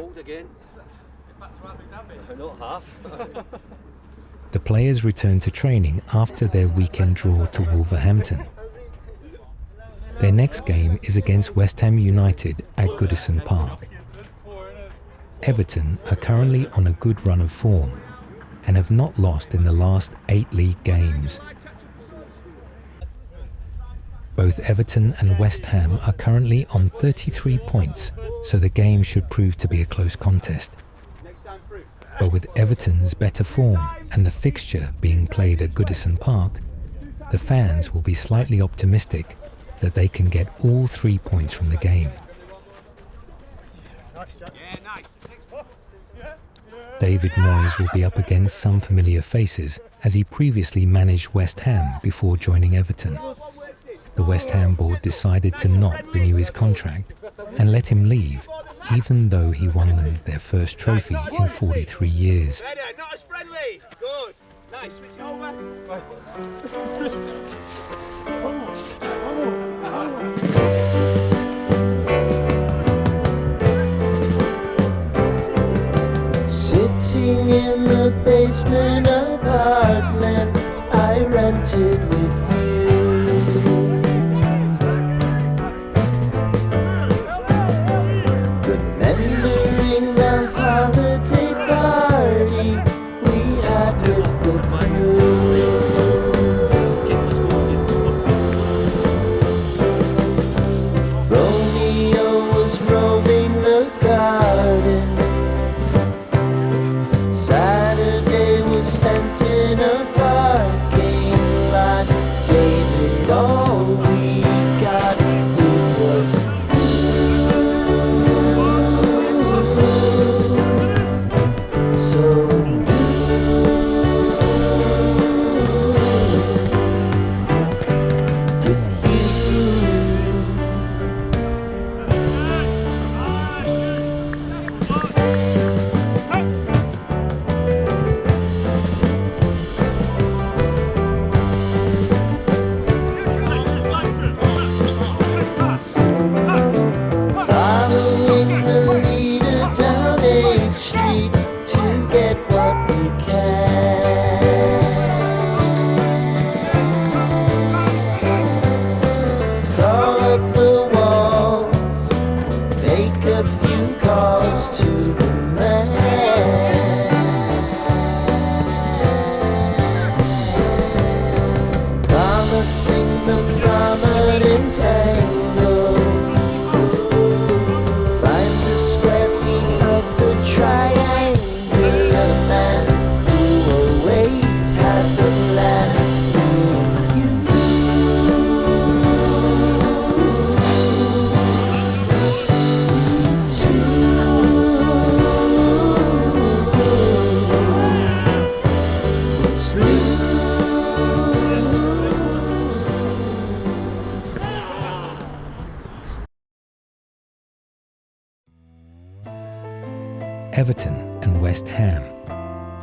old again. Not half. The players return to training after their weekend draw to Wolverhampton. Their next game is against West Ham United at Goodison Park. Everton are currently on a good run of form and have not lost in the last 8 league games. Both Everton and West Ham are currently on 33 points, so the game should prove to be a close contest. But with Everton's better form and the fixture being played at Goodison Park, the fans will be slightly optimistic that they can get all 3 points from the game. David Moyes will be up against some familiar faces as he previously managed West Ham before joining Everton. The West Ham board decided to not renew his contract and let him leave, even though he won them their first trophy in 43 years. Not as friendly. Good. Nice. Switch over. Sitting in the basement apartment I rented with you. Remembering the holiday party we had with the crew. Romeo was roaming the garden. Saturday was spent in a parking lot. Gave it all we got. It was so with you. Following the leader down 8th Street to get what we can. Crawl up the walls, make a few calls to the man. Promising the prominent angle. Find the square feet of the triangular man who always had the land. What's new? Everton and West Ham,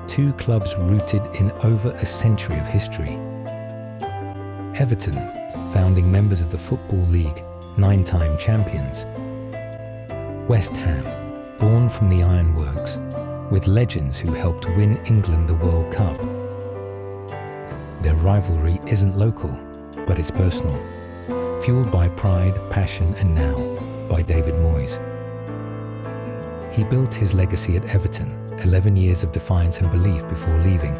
two clubs rooted in over a century of history. Everton, founding members of the Football League, 9-time champions. West Ham, born from the ironworks, with legends who helped win England the World Cup. Their rivalry isn't local, but it's personal, fueled by pride, passion, and now by David Moyes. He built his legacy at Everton, 11 years of defiance and belief before leaving,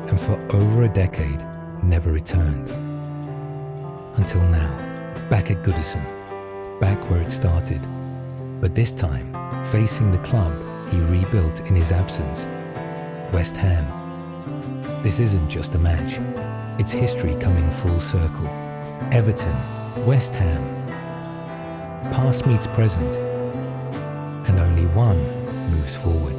and for over a decade never returned. Until now, back at Goodison, back where it started, but this time facing the club he rebuilt in his absence, West Ham. This isn't just a match, it's history coming full circle. Everton, West Ham. Past meets present, and only one moves forward.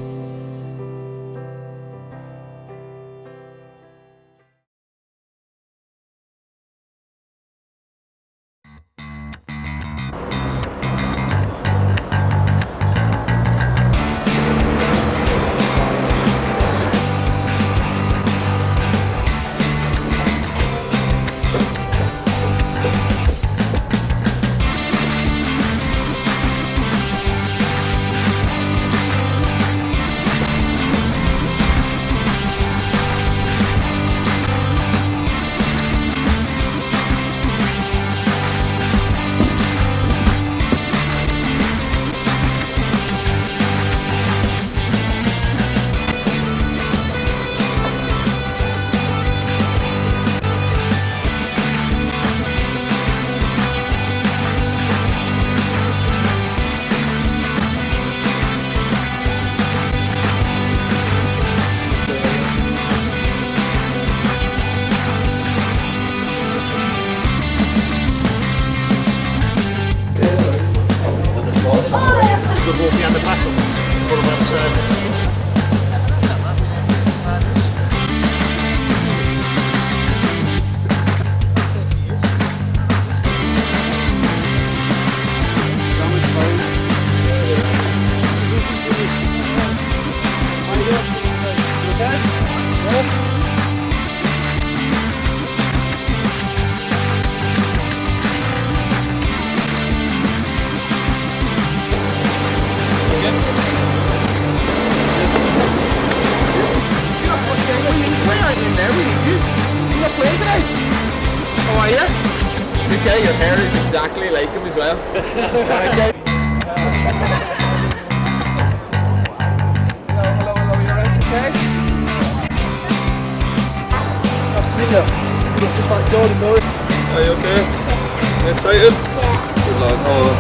Okay, your hair is exactly like him as well. Hello, you're right, okay? Nice to meet you. You look just like Jordan Murray. Are you okay? You excited? Yeah. Good lad, hold on.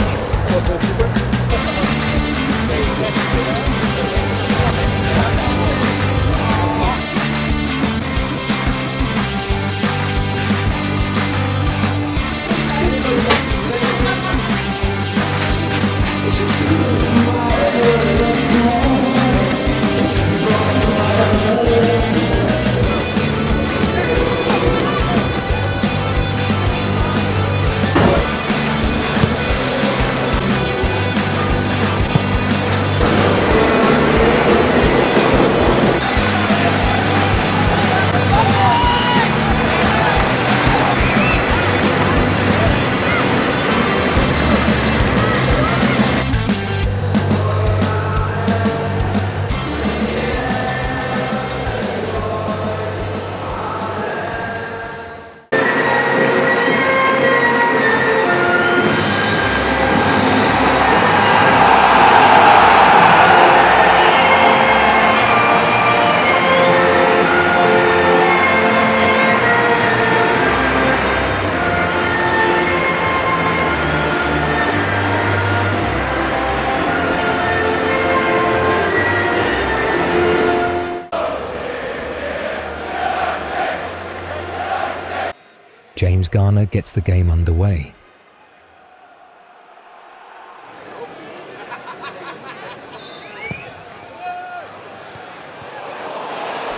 James Garner gets the game underway.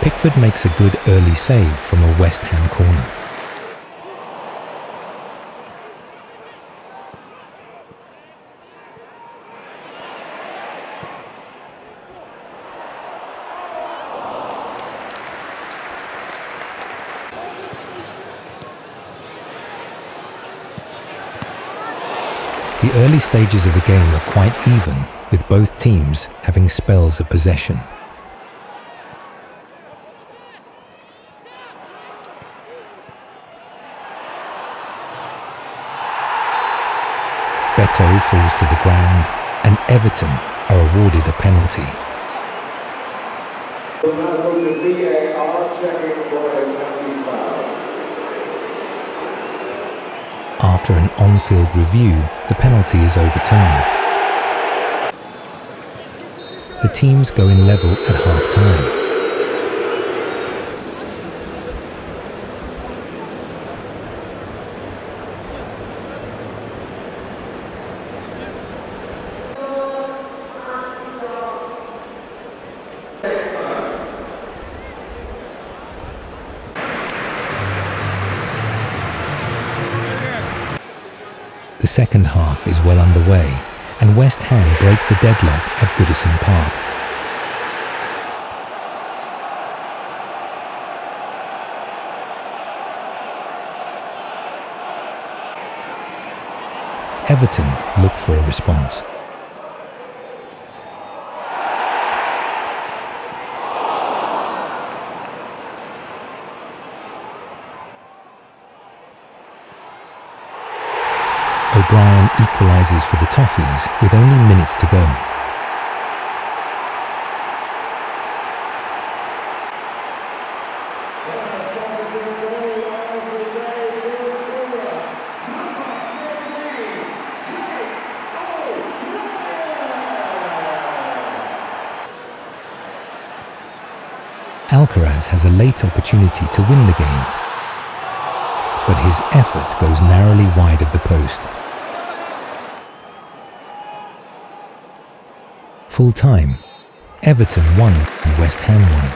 Pickford makes a good early save from a West Ham corner. The early stages of the game are quite even, with both teams having spells of possession. Beto falls to the ground, and Everton are awarded a penalty. We'll now go to VAR, checking for a penalty foul. After an on-field review, the penalty is overturned. The teams go in level at half-time. The second half is well underway, and West Ham break the deadlock at Goodison Park. Everton look for a response. O'Brien equalises for the Toffees with only minutes to go. Alcaraz has a late opportunity to win the game, but his effort goes narrowly wide of the post. Full time, Everton won and West Ham won.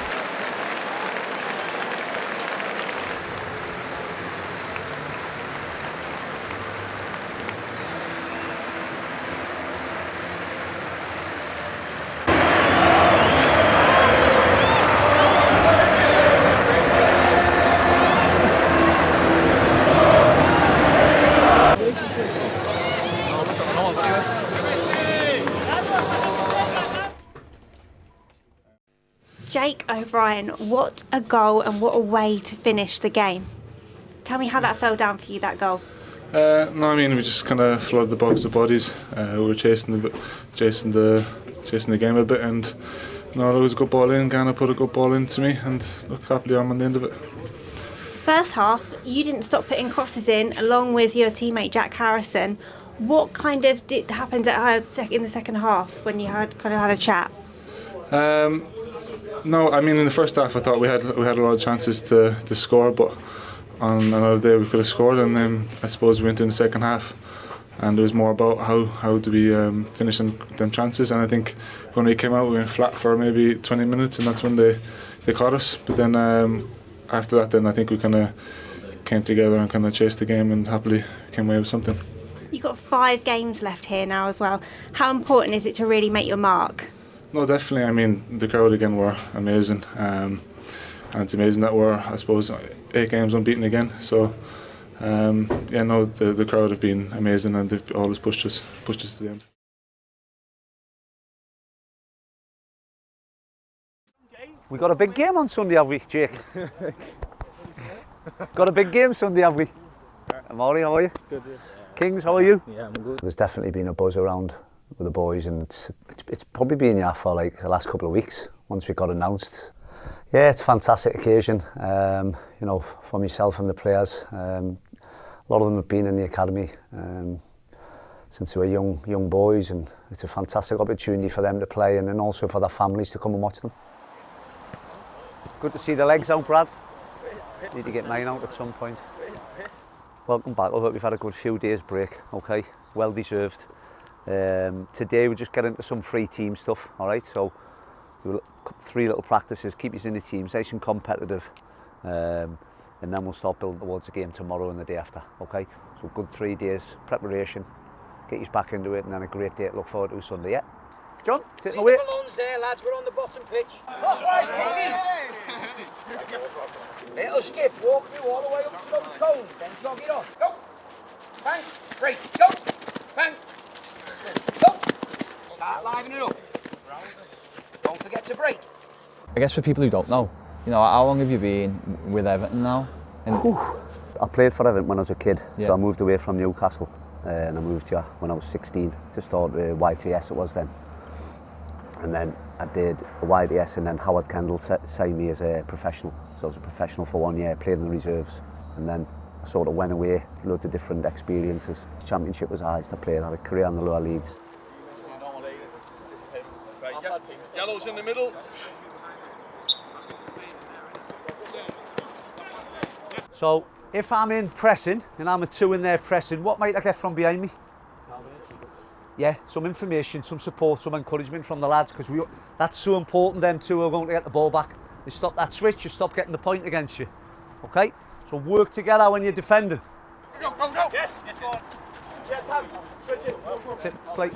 Jake O'Brien, what a goal and what a way to finish the game. Tell me how that fell down for you, that goal. No, I mean we just kind of flooded the box with bodies. We were chasing the game a bit, and no, there was a good ball in. Ghana put a good ball into me, and look, happily I'm on the end of it. First half, you didn't stop putting crosses in, along with your teammate Jack Harrison. What kind of happened in the second half when you had a chat? No, I mean in the first half I thought we had a lot of chances to score, but on another day we could have scored, and then I suppose we went in the second half, and it was more about how do we finish them chances. And I think when we came out we went flat for maybe 20 minutes, and that's when they caught us. But then after that, then I think we kind of came together and kind of chased the game, and happily came away with something. You've got 5 games left here now as well. How important is it to really make your mark? No, definitely. I mean, the crowd again were amazing, and it's amazing that we're, I suppose, 8 games unbeaten again. So, yeah, no, the crowd have been amazing, and they've always pushed us to the end. We got a big game on Sunday, have we, Jake? Got a big game Sunday, have we? Amari, how are you? Good, yeah. Kings, how are you? Yeah, I'm good. There's definitely been a buzz around with the boys, and it's probably been here for like the last couple of weeks once we got announced. Yeah, it's a fantastic occasion, you know, for myself and the players. A lot of them have been in the academy since they were young boys, and it's a fantastic opportunity for them to play, and then also for their families to come and watch them. Good to see the legs out, Brad. Need to get mine out at some point. Welcome back. I hope we've had a good few days break, okay? Well deserved. Today we're just getting into some free team stuff, all right? So do 3 little practices, keep us in the teams, nice and competitive, and then we'll start building towards the game tomorrow and the day after, okay? So good 3 days preparation, get you back into it, and then a great day to look forward to Sunday, yeah? John, take away. Leave the balloons there, lads, we're on the bottom pitch. It'll skip, walk through all the way up to the cone, then jog it off. Go! Bang! Break! Go! Bang! Go! Start livening it up. Don't forget to break. I guess for people who don't know, you know, how long have you been with Everton now? I played for Everton when I was a kid, Yeah. so I moved away from Newcastle, and I moved here when I was 16 to start YTS it was then. And then I did a YTS, and then Howard Kendall signed me as a professional. So I was a professional for 1 year, played in the reserves, and then I sort of went away, loads of different experiences. Championship was the highest I played, I had a career in the lower leagues. Yellow's in the middle. So if I'm in pressing, and I'm a 2 in there pressing, what might I get from behind me? Yeah, some information, some support, some encouragement from the lads, because that's so important. Them 2 are going to get the ball back. You stop that switch, you stop getting the point against you. Okay? So work together when you're defending. Go, go, go! Yes, go on. Check time, switch it. Tip, play.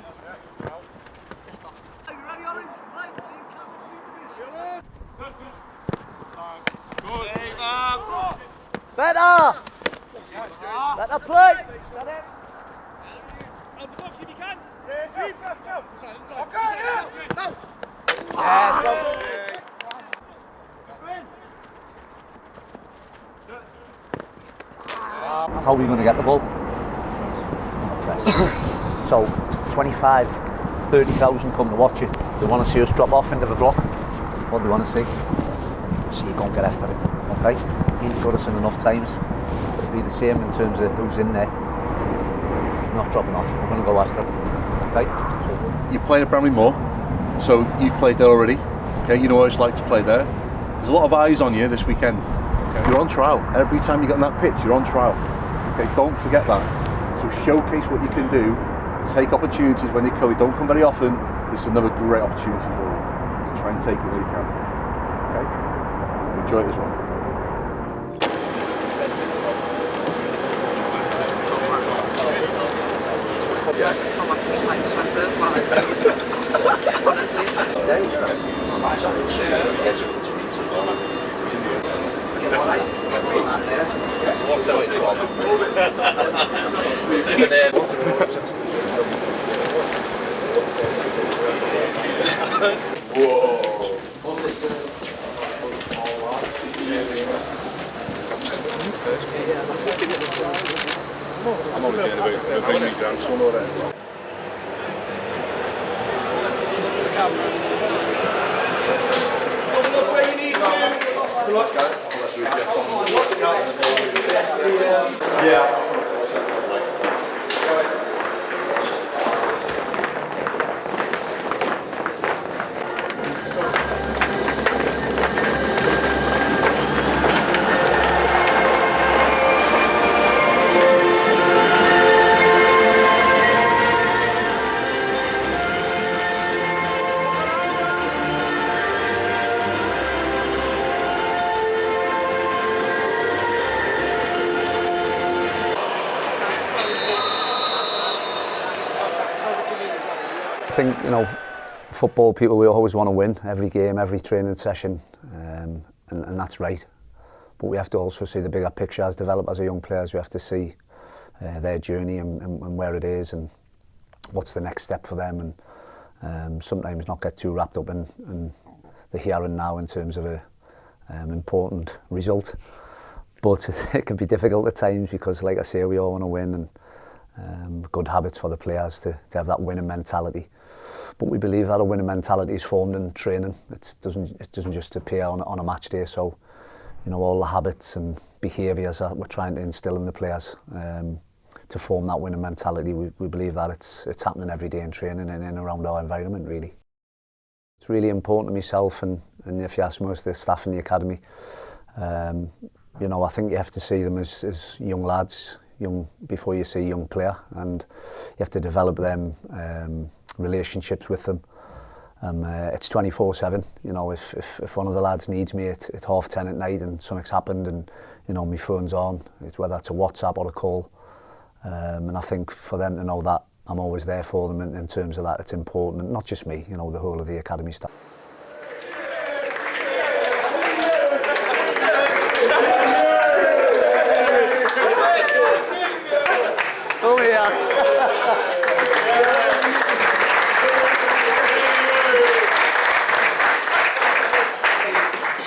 Better! Better play! Yes, go. How are we going to get the ball? So 25, 30,000 come to watch it. They want to see us drop off into the block. What do they want to see? See you go and get after it. Okay? He's got us in enough times. It'll be the same in terms of who's in there. Not dropping off. We're going to go after it. Okay? You're playing at Bramley Moor, so you've played there already. Okay, you know what it's like to play there. There's a lot of eyes on you this weekend. Okay. You're on trial. Every time you get on that pitch, you're on trial. Okay, don't forget that. So showcase what you can do. Take opportunities when they come. They don't come very often. This is another great opportunity for you. So try and take it where you can. Okay? Enjoy it as well. I'm I think, you know, football people, we always want to win every game, every training session, and that's right. But we have to also see the bigger picture as developers, as young players. We have to see their journey and where it is and what's the next step for them, and sometimes not get too wrapped up in the here and now in terms of a important result. But it can be difficult at times because, like I say, we all want to win, and good habits for the players to have that winning mentality. But we believe that a winning mentality is formed in training. It doesn't just appear on a match day. So, you know, all the habits and behaviours that we're trying to instill in the players to form that winning mentality, we believe that it's happening every day in training and in around our environment, really. It's really important to myself and if you ask most of the staff in the academy, you know, I think you have to see them as young lads, before you see young player, and you have to develop them relationships with them. It's 24/7. You know, if one of the lads needs me at 10:30 at night and something's happened and, you know, my phone's on, whether it's a WhatsApp or a call, and I think for them to know that I'm always there for them in terms of that, it's important, and not just me, you know, the whole of the academy staff. Oh yeah.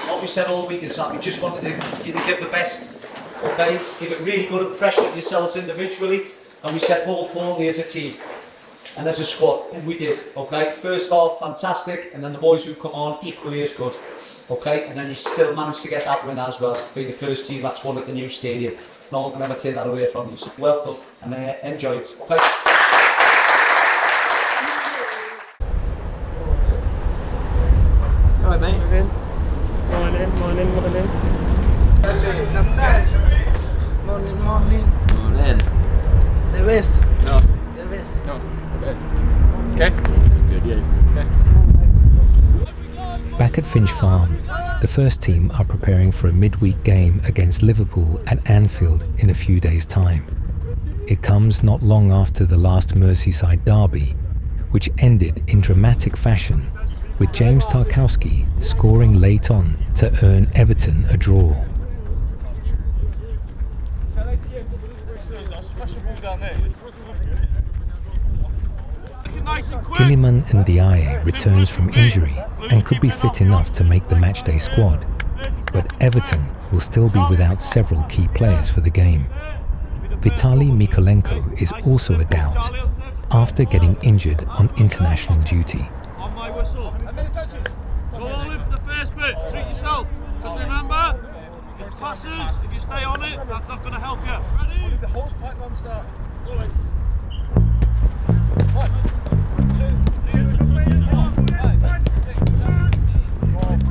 What we said all week is that we just wanted you to give the best, okay? Give it really good impression of yourselves individually, and we said more importantly as a team and as a squad, and we did, okay? First half, fantastic, and then the boys who come on equally as good, okay? And then you still managed to get that win as well, being the first team that's won at the new stadium. No one can ever take that away from you. So well done and enjoy it. Okay? All right, mate. Morning. Debes. No. Debes. No. Debes. Okay. Good. Yeah. Okay. Back at Finch Farm, the first team are preparing for a midweek game against Liverpool at Anfield in a few days' time. It comes not long after the last Merseyside derby, which ended in dramatic fashion, with James Tarkowski scoring late on to earn Everton a draw. Iliman Ndiaye returns from injury and could be fit enough to make the matchday squad, but Everton will still be without several key players for the game. Vitaly Mikolenko is also a doubt after getting injured on international duty. On my whistle. Go all in for the first bit. Treat yourself. Because remember, it's classes. If you stay on it, that's not going to help you. Ready? The hose pipe on start. Go in. 1, 2, 3, 4, 5, 6, 7, 8.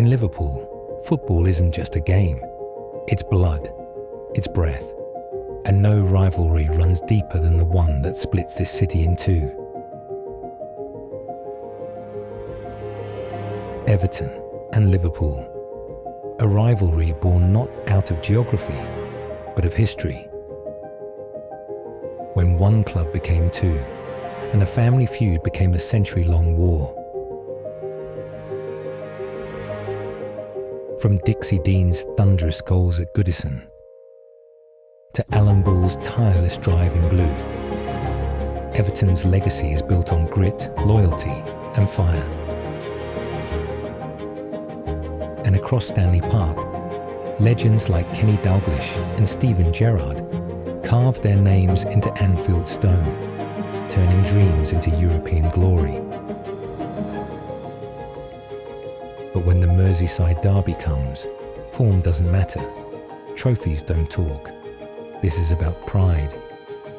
In Liverpool, football isn't just a game. It's blood, it's breath, and no rivalry runs deeper than the one that splits this city in two. Everton and Liverpool, a rivalry born not out of geography, but of history. When one club became two, and a family feud became a century-long war. From Dixie Dean's thunderous goals at Goodison, to Alan Ball's tireless drive in blue, Everton's legacy is built on grit, loyalty, and fire. And across Stanley Park, legends like Kenny Dalglish and Steven Gerrard carved their names into Anfield stone, turning dreams into European glory. But when the Merseyside derby comes, form doesn't matter. Trophies don't talk. This is about pride,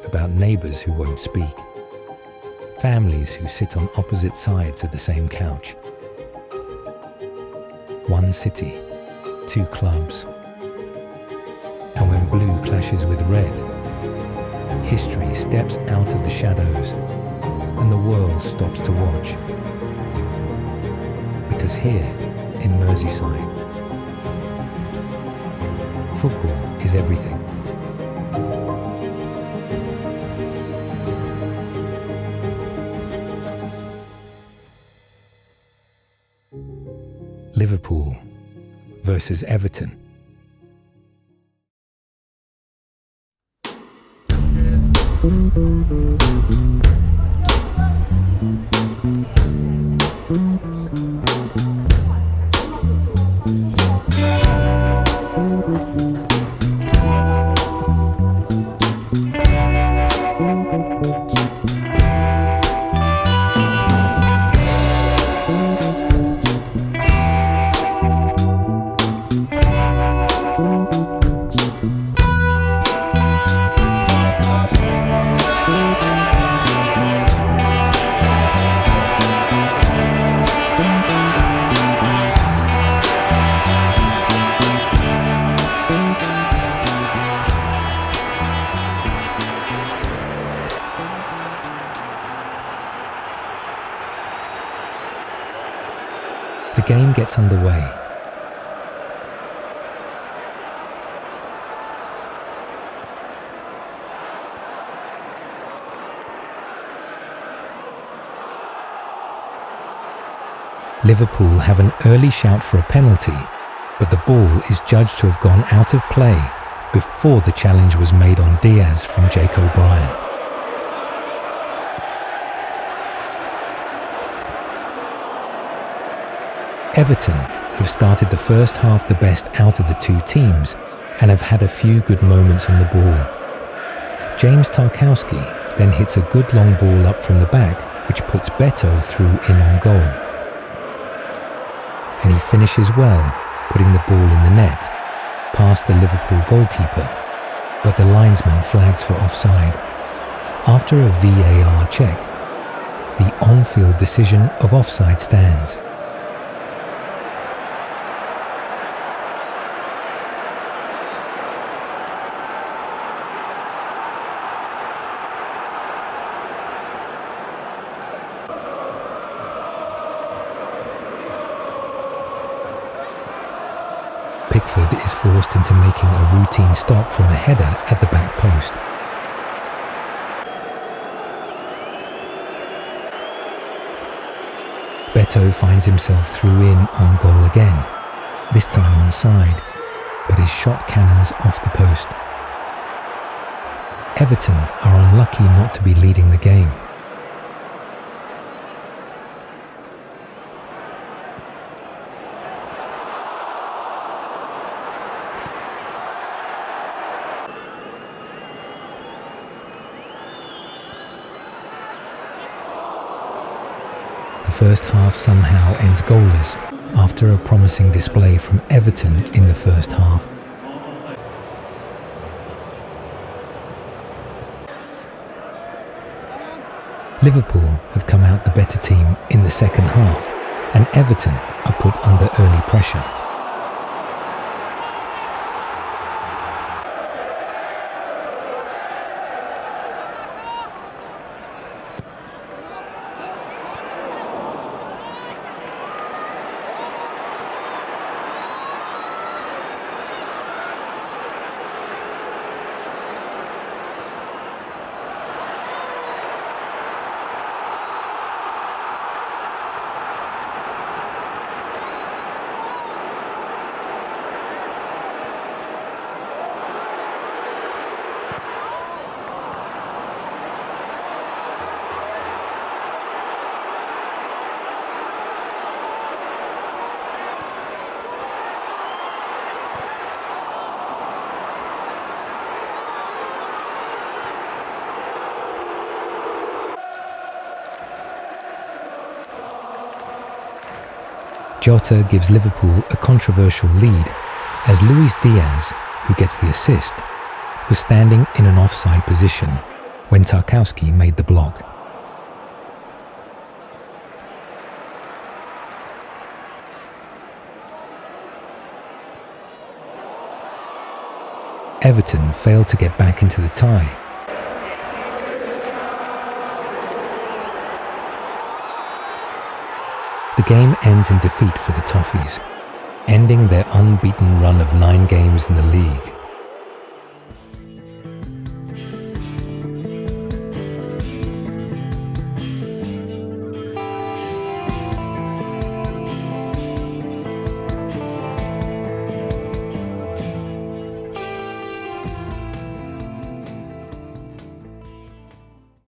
about neighbours who won't speak, families who sit on opposite sides of the same couch. One city, two clubs. And when blue clashes with red, history steps out of the shadows and the world stops to watch. Because here, in Merseyside, football is everything. Liverpool versus Everton. The game gets underway. Liverpool have an early shout for a penalty, but the ball is judged to have gone out of play before the challenge was made on Diaz from Jake O'Brien. Everton have started the first half the best out of the two teams and have had a few good moments on the ball. James Tarkowski then hits a good long ball up from the back, which puts Beto through in on goal. And he finishes well, putting the ball in the net, past the Liverpool goalkeeper, but the linesman flags for offside. After a VAR check, the on-field decision of offside stands. Pickford is forced into making a routine stop from a header at the back post. Beto finds himself through in on goal again, this time onside, but his shot cannons off the post. Everton are unlucky not to be leading the game. The first half somehow ends goalless after a promising display from Everton in the first half. Liverpool have come out the better team in the second half and Everton are put under early pressure. Jota gives Liverpool a controversial lead as Luis Diaz, who gets the assist, was standing in an offside position when Tarkowski made the block. Everton failed to get back into the tie. The game ends in defeat for the Toffees, ending their unbeaten run of 9 games in the league.